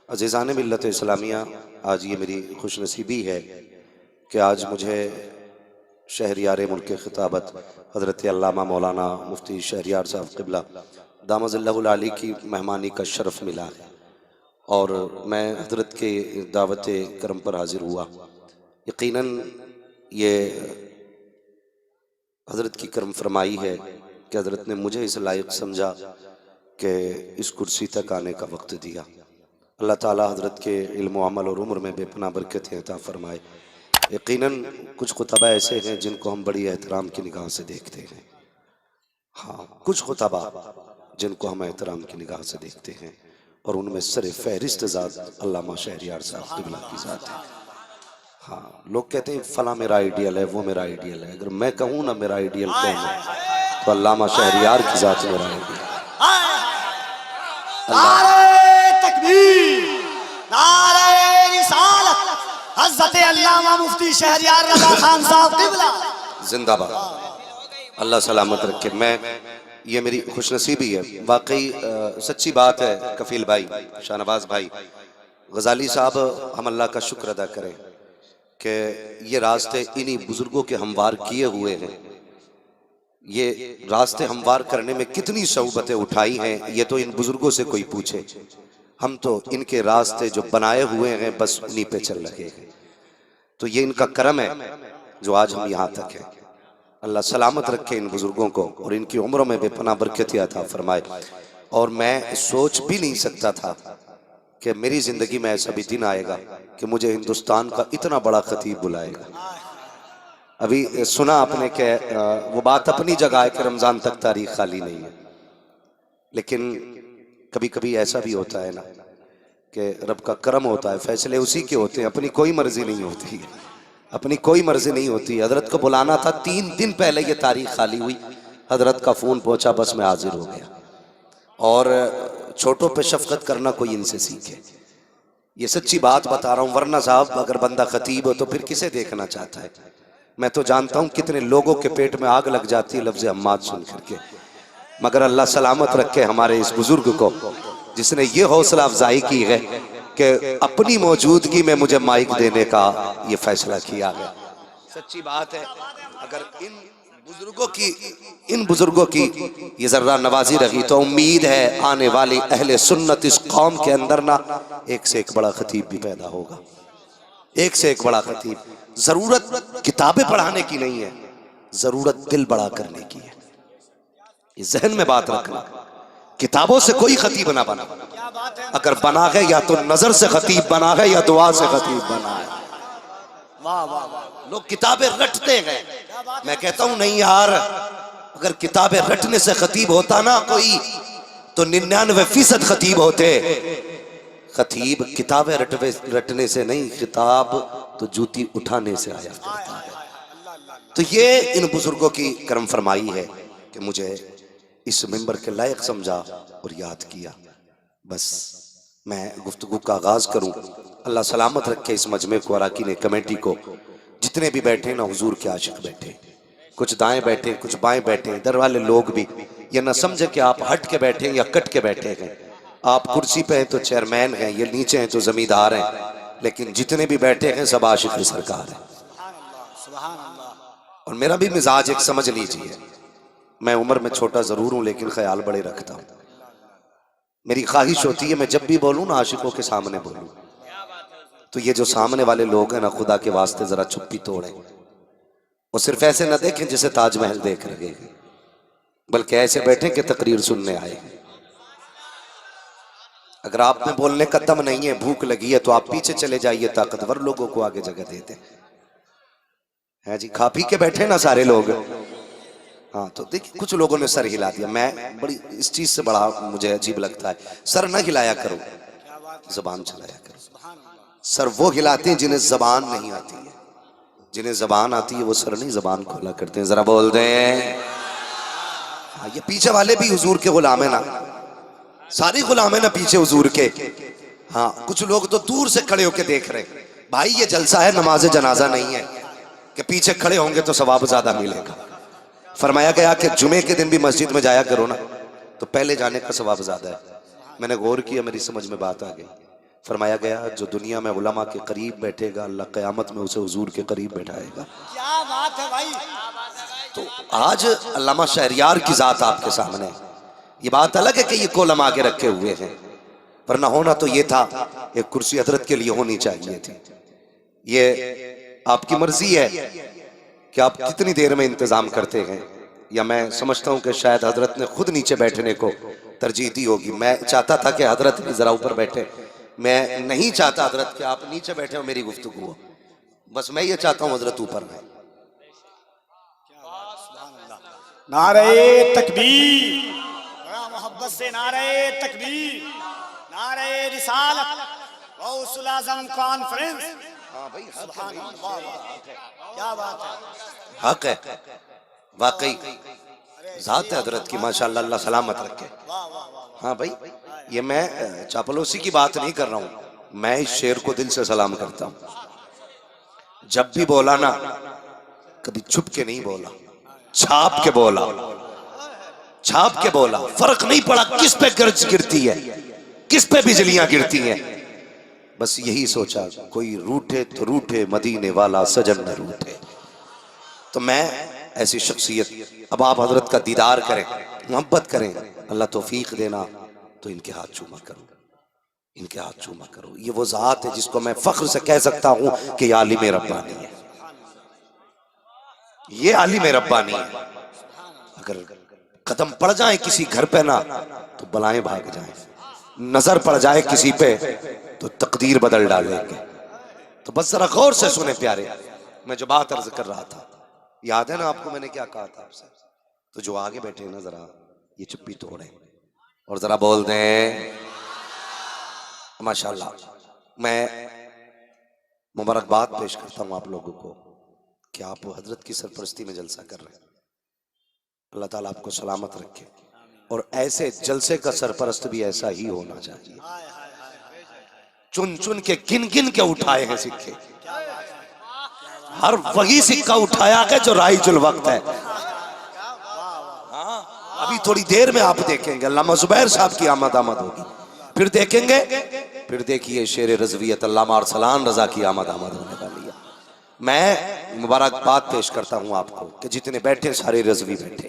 अज़ीज़ान मिल्लत इस्लामिया, आज ये मेरी खुशनसीबी है कि आज मुझे शहरियार मुल्क ख़िताबत हज़रत अल्लामा मौलाना मुफ्ती शहरियार साहब क़िबला दामज़िल्लहुल आली की मेहमानी का शरफ़ मिला है और मैं हज़रत के दावत करम पर हाज़िर हुआ। यकीनन ये हज़रत की करम फरमाई है कि हज़रत ने मुझे इस लायक समझा कि इस कुर्सी तक आने का वक्त दिया। अल्लाह ताला हज़रत के इल्म व अमल और उम्र में बेपनाह बरकतें अता फरमाए। यकीनन कुछ खुतबा ऐसे हैं जिनको हम बड़ी एहतराम की निगाह से देखते हैं। हाँ, कुछ खुतबा जिनको हम एहतराम की निगाह से देखते हैं और उनमें सर फहरिस्त ज़ात अल्लामा शहरियार साहब क़िबला की ज़ात है। हाँ, लोग कहते हैं फला मेरा आइडियल है, वो मेरा आइडियल है। अगर मैं कहूँ ना मेरा आइडियल कौन है, तो अल्लामा शहरियार की ज़ात मेरा आइडियल। हज़रत अल्लामा मुफ्ती शहरियार रज़ा खान साहब क़िबला जिंदाबाद, अल्लाह सलामत रखे। मैं ये मेरी खुशनसीबी है, वाकई सच्ची बात है। कफील भाई, शाहनवाज भाई, गजाली साहब, हम अल्लाह का शुक्र अदा करें कि ये रास्ते इन्हीं बुजुर्गों के हमवार किए हुए हैं। ये रास्ते हमवार करने में कितनी सऊबतें उठाई हैं, ये तो इन बुजुर्गों से कोई पूछे। हम तो इनके रास्ते जो बनाए हुए हैं बस उन्हीं पे चल रहे हैं। तो ये इनका करम है जो आज हम यहाँ तक हैं। अल्लाह सलामत रखे इन बुजुर्गों को और इनकी उम्रों में बेपनाह बरकत अता फरमाए। और मैं सोच भी नहीं सकता था कि मेरी जिंदगी में ऐसा भी दिन आएगा कि मुझे हिंदुस्तान का इतना बड़ा खतीब बुलाएगा। अभी सुना आपने कि वो बात अपनी जगह है कि रमजान तक तारीख खाली नहीं है, लेकिन कभी कभी ऐसा भी होता है ना कि रब का करम होता है, फैसले उसी के होते हैं, अपनी कोई मर्जी नहीं होती है, अपनी कोई मर्जी नहीं होती। हजरत को बुलाना था, 3 दिन पहले ये तारीख खाली हुई, हजरत का फोन पहुंचा, बस मैं हाजिर हो गया। और छोटों पे शफकत करना कोई इनसे सीखे, ये सच्ची बात बता रहा हूं। वरना साहब अगर बंदा खतीब हो तो फिर किसे देखना चाहता है। मैं तो जानता हूं कितने लोगों के पेट में आग लग जाती है लफ्ज़ अम्माद सुन करके, मगर अल्लाह सलामत रखे हमारे इस बुजुर्ग को जिसने ये हौसला अफजाई की है कि अपनी मौजूदगी में मुझे माइक देने का ये फैसला किया है। सच्ची बात है। अगर इन बुजुर्गों की ये जर्रा नवाजी रही तो उम्मीद है आने वाली अहले सुन्नत इस कौम के अंदर ना एक से एक बड़ा खतीब भी पैदा होगा, एक से एक बड़ा खतीब। जरूरत किताबें पढ़ाने की नहीं है, जरूरत दिल बड़ा करने की है। ये जहन में बात रखना, किताबों से कोई खतीब ना बना। अगर बना है या तो नजर से खतीब बना है या दुआ से खतीब बना है। लोग किताबें रटते हैं, मैं कहता हूं नहीं यार, अगर किताबें रटने से खतीब होता ना कोई तो 99% खतीब होते। खतीब किताबें रटने से नहीं, खिताब तो जूती उठाने से आया करता है। तो ये इन बुजुर्गों की करम फरमाई है कि मुझे इस मिंबर के लायक समझा और याद किया। बस मैं गुफ्तगू का आगाज करूं। अल्लाह सलामत रखे इस मजमे को, अराकीन कमेटी को, जितने भी बैठे ना हुजूर के आशिक बैठे, कुछ दाएं बैठे कुछ बाएं बैठे, इधर वाले लोग भी ये ना समझे कि आप हट के बैठे या कट के बैठे हैं। आप कुर्सी पे हैं तो चेयरमैन हैं, ये नीचे हैं तो जमींदार हैं, लेकिन जितने भी बैठे हैं सब आशिक सरकार है। और मेरा भी मिजाज एक समझ लीजिए, मैं उम्र में छोटा जरूर हूं लेकिन ख्याल बड़े रखता हूं। मेरी ख्वाहिश होती है मैं जब भी बोलूं ना आशिकों के सामने बोलूं। तो ये जो सामने वाले लोग हैं ना, खुदा के वास्ते जरा चुप्पी तोड़ें और सिर्फ ऐसे ना देखें जैसे ताजमहल देख रहे हैं, बल्कि ऐसे बैठे कि तकरीर सुनने आए। अगर आप में बोलने का दम नहीं है, भूख लगी है, तो आप पीछे चले जाइए, ताकतवर लोगों को आगे जगह देते हैं जी। खा पी के बैठे ना सारे लोग। हाँ, तो देखिए कुछ लोगों ने सर हिला दिया। मैं बड़ी इस चीज से बड़ा मुझे अजीब लगता है, सर न हिलाया करो, जबान चलाया करो। सर वो हिलाते हैं जिन्हें जबान नहीं आती है, जिन्हें जबान आती है वो सर नहीं जबान खोला करते हैं। जरा बोल दें। हाँ, ये पीछे वाले भी हुजूर के गुलाम है ना, सारी गुलाम है ना पीछे हुजूर के। हाँ, कुछ लोग तो दूर से खड़े होके देख रहे हैं। भाई ये जलसा है, नमाज जनाजा नहीं है कि पीछे खड़े होंगे तो सवाब ज्यादा मिलेगा। फरमाया गया कि जुमे के दिन भी मस्जिद में जाया करो ना, तो पहले जाने का सवाब ज्यादा है। मैंने गौर किया, मेरी समझ में बात आ गई। फरमाया गया जो दुनिया में उलमा के करीब बैठेगा अल्लाह क़यामत में उसे हुजूर के करीब बैठाएगा। क्या बात है भाई। तो आज अल्लामा शहरियार की जात आपके सामने, ये बात अलग है कि ये कोलम आगे रखे हुए हैं, वरना होना तो ये था एक कुर्सी हजरत के लिए होनी चाहिए थी। ये आपकी मर्जी है कि आप कितनी देर में इंतजाम करते हैं, या मैं समझता हूं कि शायद हजरत ने खुद नीचे बैठने को तरजीह दी होगी। मैं चाहता था कि हजरत भी जरा ऊपर बैठे, मैं नहीं चाहता हजरत कि आप नीचे बैठे हो मेरी गुफ्तगू हो, बस मैं ये चाहता हूं हजरत ऊपर रहे। नारे तकबीर, बड़ा मोहब्बत से नारे तकबीर, नारे रिसालत, गौसुल आज़म कॉन्फ्रेंस। हाँ भाई, सुभान अल्लाह, क्या बात है। हक है वाकई, जात है हजरत की माशाअल्लाह, अल्लाह सलामत रखे। हाँ भाई, ये मैं चापलूसी की बात नहीं कर रहा हूं, मैं इस शेर को दिल से सलाम करता हूं। जब भी बोला ना, कभी छुप के नहीं बोला, छाप के बोला, छाप के बोला। फर्क नहीं पड़ा किस पे गर्ज गिरती है, किस पे बिजलियां गिरती हैं, बस यही सोचा कोई रूठे तो रूठे मदीने वाला सजन न रूठे। तो मैं ऐसी शख्सियत, अब आप हजरत का दीदार करें, मोहब्बत करें, अल्लाह तौफीक देना, तो इनके हाथ चूमा करो, इनके हाथ चूमा करो। ये वो जात है जिसको मैं फख्र से कह सकता हूं कि ये आलिम रब्बानी है, ये आलिम रब्बानी है। अगर कदम पड़ जाए किसी घर पे ना तो बलाएं भाग जाएं, नजर पड़ जाए किसी पे तो तकदीर बदल डालेंगे। तो बस जरा गौर से सुने प्यारे, मैं जो बात अर्ज कर रहा था, याद है ना आपको मैंने क्या कहा था आपसे? तो जो आगे बैठे ना जरा ये चुप्पी तोड़े और जरा बोल दें माशाल्लाह। मैं मुबारकबाद पेश करता हूं आप लोगों को कि आप हजरत की सरपरस्ती में जलसा कर रहे हैं। अल्लाह ताला आपको सलामत रखे, और ऐसे जलसे का सरपरस्त भी ऐसा ही होना चाहिए। चुन चुन के गिन गिन के उठाए हैं सिक्के, हर वही सिक्का उठाया है जो राइजुल वक्त है। अभी थोड़ी देर में आप देखेंगे अल्लामा जुबैर साहब की आमद होगी, फिर देखेंगे, फिर देखिए शेर रज़वियत अल्लामा अरसलान रजा की आमद होने वाली है। मैं मुबारकबाद पेश करता हूं आपको कि जितने बैठे सारे रज़वी बैठे।